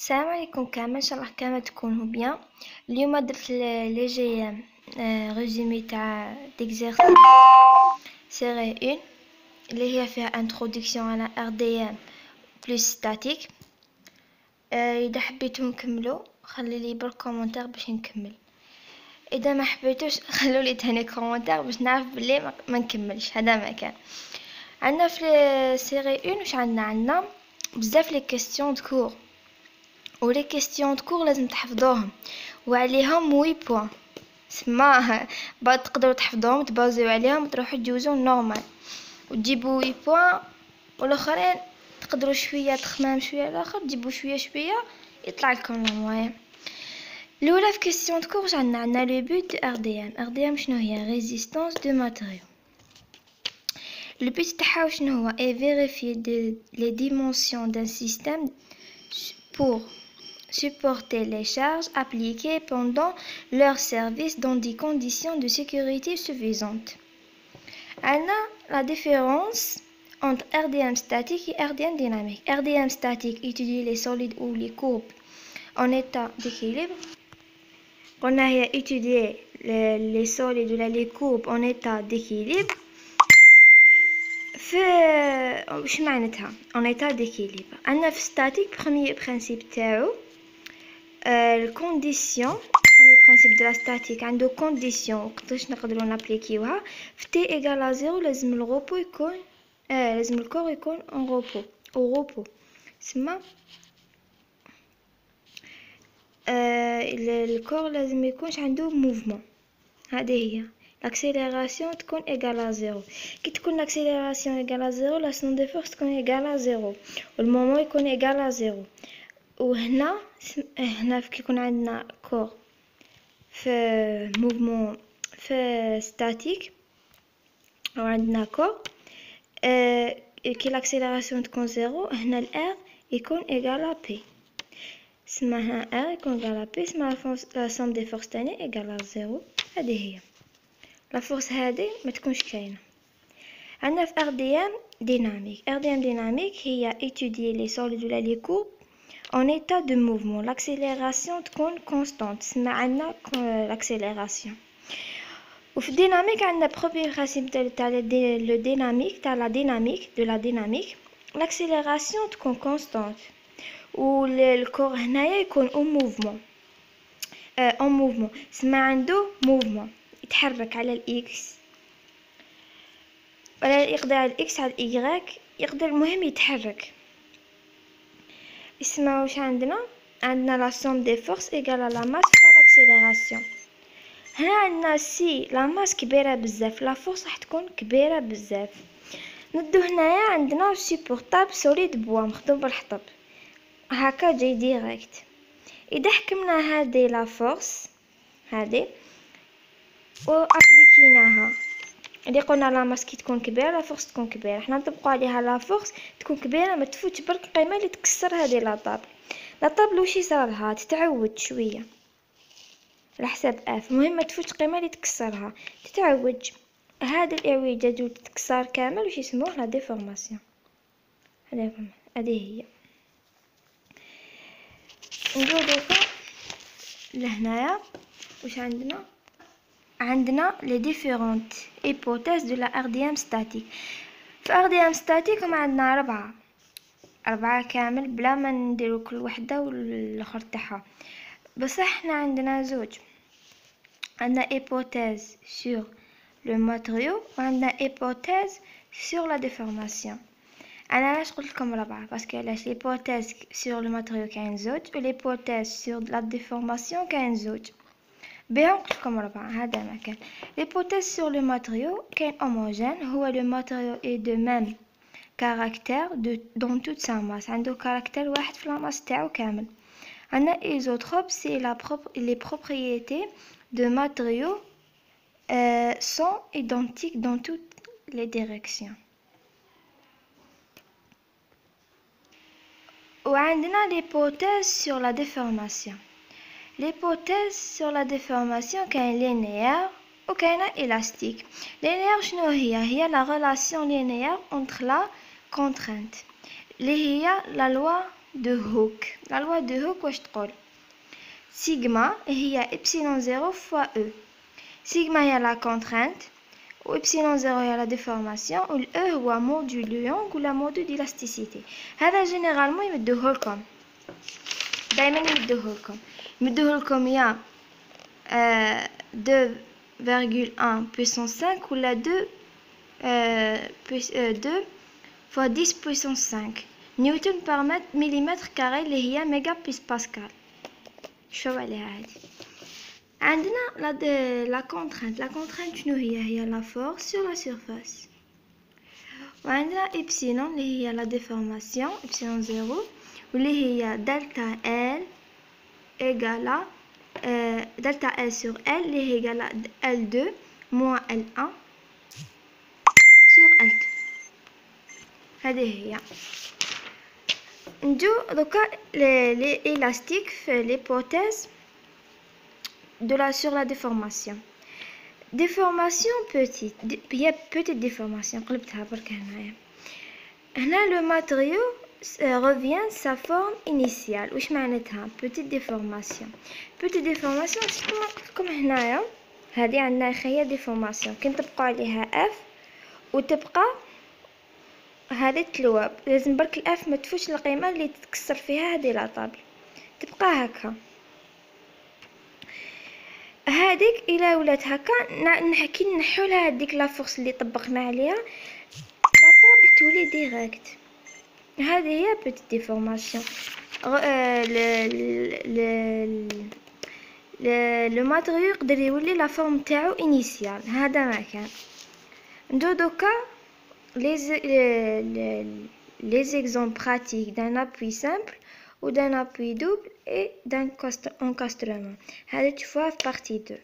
السلام عليكم كامل، ان شاء الله كامل تكونوا بيان. اليوم درت لي جي ريزومي تاع ديكزيرسيس سيري 1 اللي هي فيها انتروداكسيون على ار دي ام بلس ستاتيك. اذا حبيتو نكملو خلي لي بالكومونتير باش نكمل، اذا ما حبيتوش خلوا لي تاني كومونتير باش نعرف بلي ما نكملش. هذا ما كان عندنا في سيري 1. واش عندنا بزاف لي كيستيون دو كور، و لي كيستيون دو كور لازم تحفظوهم وعليهم 8 بوين. سما بعد تقدروا تحفظوهم تبازيو عليهم تروحوا تجوزوا نورمال وتجيبوا 8 بوين، والاخرين تقدروا شويه تخمام شويه الاخر تجيبوا شويه يطلع لكم الموين. الاولى في كيستيون دو كور واش عندنا لو بوت دو ار دي ام. ار دي ام شنو هي؟ ريزيستانس دو ماتيريو. Le but تاعها شنو هو؟ est vérifier les dimensions d'un système pour supporter les charges appliquées pendant leur service dans des conditions de sécurité suffisantes. Anna, la différence entre RDM statique et RDM dynamique. RDM statique étudie les solides ou les courbes en état d'équilibre. On a étudié les solides ou les courbes en état d'équilibre. واش معناتها en état d'équilibre؟ عندنا في statique premier principe تاعو الكونديسيون. premier principe de la statique عنده كونديسيون وقتاش نقدروا نابليكيوها. في t égale à 0 لازم الروبو يكون لازم الكور يكون en repos au repos. سما الكور لازم يكونش عنده موفمون. هذه هي l'accélération تكون égale à 0. كي تكون l'accélération égale à 0 la somme de force تكون égale à 0 والمومون يكون égale à 0. وهنا كي يكون عندنا كور في موفمون في ستاتيك وعندنا كور كي l'accélération تكون 0 هنا الار يكون égale à p. سما هنا r يكون égale à p سما la somme des forces تاني égale à 0. هذه هي لا فورس هذه ما تكونش كاينه. عندنا في ار دي ام ديناميك. ار دي ام ديناميك هي étudier les solides ولا les courbes en état de mouvement. l'accélération تكون constante سما عندنا l'accélération. وفي الديناميك عندنا premier principe تاع le dynamique تاع la dynamique l'accélération تكون constante والكور هنايا يكون en mouvement سما عنده mouvement يتحرك على الاكس ولا يقدر على الاكس على الاي يقدر المهم يتحرك. اسمعوا واش عندنا لا somme des forces égale à la masse fois l'accélération. هنا عندنا سي لا ماس كبيره بزاف لا فورس راح تكون كبيره بزاف. ندو هنايا عندنا سيبورطابل سوليد بوا مخدوم بالحطب هكا جاي ديريكت. اذا حكمنا هذه لا فورس هذه وابليكيناها اللي قلنا لا ماس كي تكون كبيره لا فورس تكون كبيره، حنا نطبقوا عليها لا فورس تكون كبيره ما تفوتش برك القيمه اللي تكسر هذه لا طابل واش يصرالها تتعود شويه على حساب اف. المهم ما تفوتش القيمه اللي تكسرها تتعوج. هذا الاعوجاج تتكسر كامل واش يسموه لا ديفورماسيون. هذه هي. نجيو لهنايا واش عندنا les différentes hypothèses de la RDM statique. في RDM statique ما عندنا أربعة كامل بلا ما نديرو كل وحدة والاخر تاعها، بس احنا عندنا زوج. عندنا hypothèse sur le matériau وعندنا hypothèse sur la déformation. انا علاش قلت لكم ربعة؟ باسكو علاش l'hypothèse sur le matériau كاين زوج و l'hypothèse sur la déformation كاين زوج. بهم قلت لكم ربعة. هذا ما كان l'hypothèse sur le matériau كاين homogène هو le matériau est de même caractère dans toute sa masse. عنده كاركتير واحد في la masse تاعو كامل. عندنا isotrope c'est les propriétés de matériaux sont identiques dans toutes les directions. وعندنا l'hypothèse sur la déformation. l'hypothèse sur la déformation كاين linéaire و كاينه élastique. linéaire شنو هي la relation linéaire entre la contrainte اللي هي la loi de Hooke. La loi de Hooke واش تقول sigma هي epsilon 0 fois E. Sigma هي la contrainte و epsilon 0 هي la déformation و E هو mode du Young ولا mode d'élasticité. هذا généralement يمدوه لكم دائما يمدوه لكم يا 2,1 puissance 5 ولا 2 fois 10 puissance 5 نيوتن par millimètre carré اللي هي ميجا بيس باسكال. شوفوا عليها هذه. عندنا la contrainte شنو هي la force sur la surface. وعندنا epsilon اللي هي la déformation epsilon 0 واللي هي delta L égale delta L sur L اللي هي égale L2 moins L1 sur L2. هذه هي. نجو دوكا les élastiques في l'hypothèse sur la déformation. Déformation petite, il y a petite déformation. قلبتها برك هنايا. هنا le matériau revient sa forme initiale. واش معناتها petite déformation؟ petite déformation كما قلت لكم هنايا هذه عندنا خيا déformation كي نطبقوا عليها F وتبقى هذه التلواب لازم برك الأف ما تفوتش القيمة اللي تتكسر فيها هذه لا طابل تبقى هكا. هذيك الى ولات هكا نحكي نحو لها هذيك لا فورس اللي طبقنا عليها لا طابل تولي ديريكت. هذه هي بيتيت ديفورماسيون. لو ماتيريو يقدر يولي لا فورم تاعو انيسيال. هذا ما كان ندو دوكا les exemples pratiques d'un appui simple ou d'un appui double et d'un encastrement. هذا tu vois partie 2.